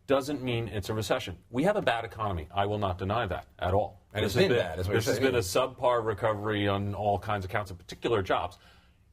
doesn't mean it's a recession. We have a bad economy. I will not deny that at all. And it's been bad. This has been a subpar recovery on all kinds of counts, in particular jobs.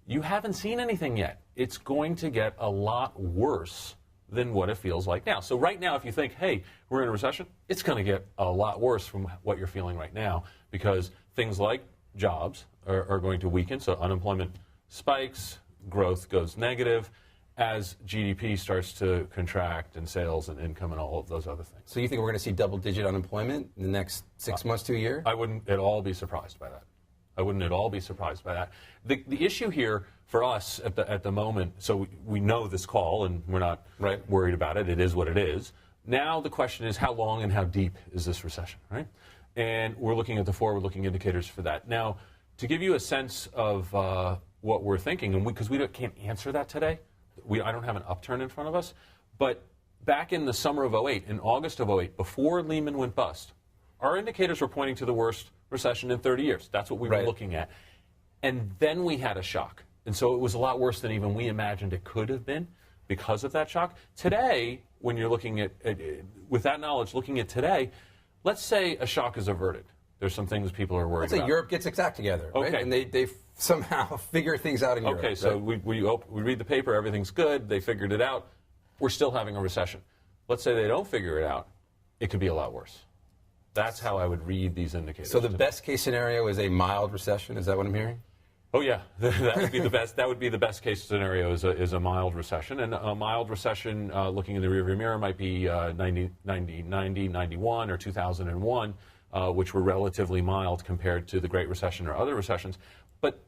You haven't seen anything yet. It's going to get a lot worse than what it feels like now. So right now, if you think, hey, we're in a recession, it's going to get a lot worse from what you're feeling right now, because things like jobs are going to weaken. So unemployment spikes, growth goes negative as GDP starts to contract, and sales and income and all of those other things. So you think we're going to see double-digit unemployment in the next 6 months to a year? I wouldn't at all be surprised by that. I wouldn't at all be surprised by that. The issue here for us at the moment, so we know this call and we're not worried about it. It is what it is. Now the question is, how long and how deep is this recession, right? And we're looking at the forward-looking indicators for that. Now, to give you a sense of what we're thinking, and because we can't answer that today, I don't have an upturn in front of us, but back in the summer of 08, in August of 08, before Lehman went bust, our indicators were pointing to the worst recession in 30 years. That's what we were looking at. And then we had a shock. And so it was a lot worse than even we imagined it could have been because of that shock. Today, when you're looking at with that knowledge, looking at today, let's say a shock is averted. There's some things people are worried about. Let's say Europe gets its act together, right? And they somehow figure things out in Europe. Okay, so we read the paper, everything's good, they figured it out. We're still having a recession. Let's say they don't figure it out. It could be a lot worse. That's how I would read these indicators. So the best case scenario is a mild recession. Is that what I'm hearing? Oh yeah, that would be the best. That would be the best case scenario is a mild recession, and a mild recession, looking in the rearview mirror, might be 90, 91, or 2001, which were relatively mild compared to the Great Recession or other recessions. But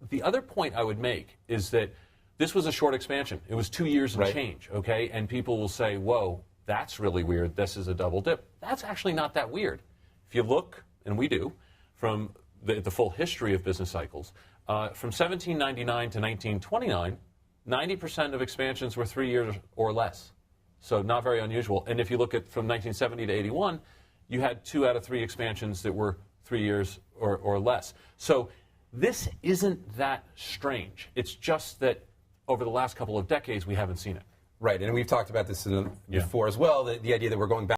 the other point I would make is that this was a short expansion. It was 2 years and change. Okay, and people will say, "Whoa, that's really weird. This is a double dip." That's actually not that weird. If you look, and we do, from the full history of business cycles. From 1799 to 1929, 90% of expansions were 3 years or less. So not very unusual. And if you look at from 1970 to 81, you had 2 out of 3 expansions that were 3 years or less. So this isn't that strange. It's just that over the last couple of decades, we haven't seen it. Right, and we've talked about this before as well, the idea that we're going back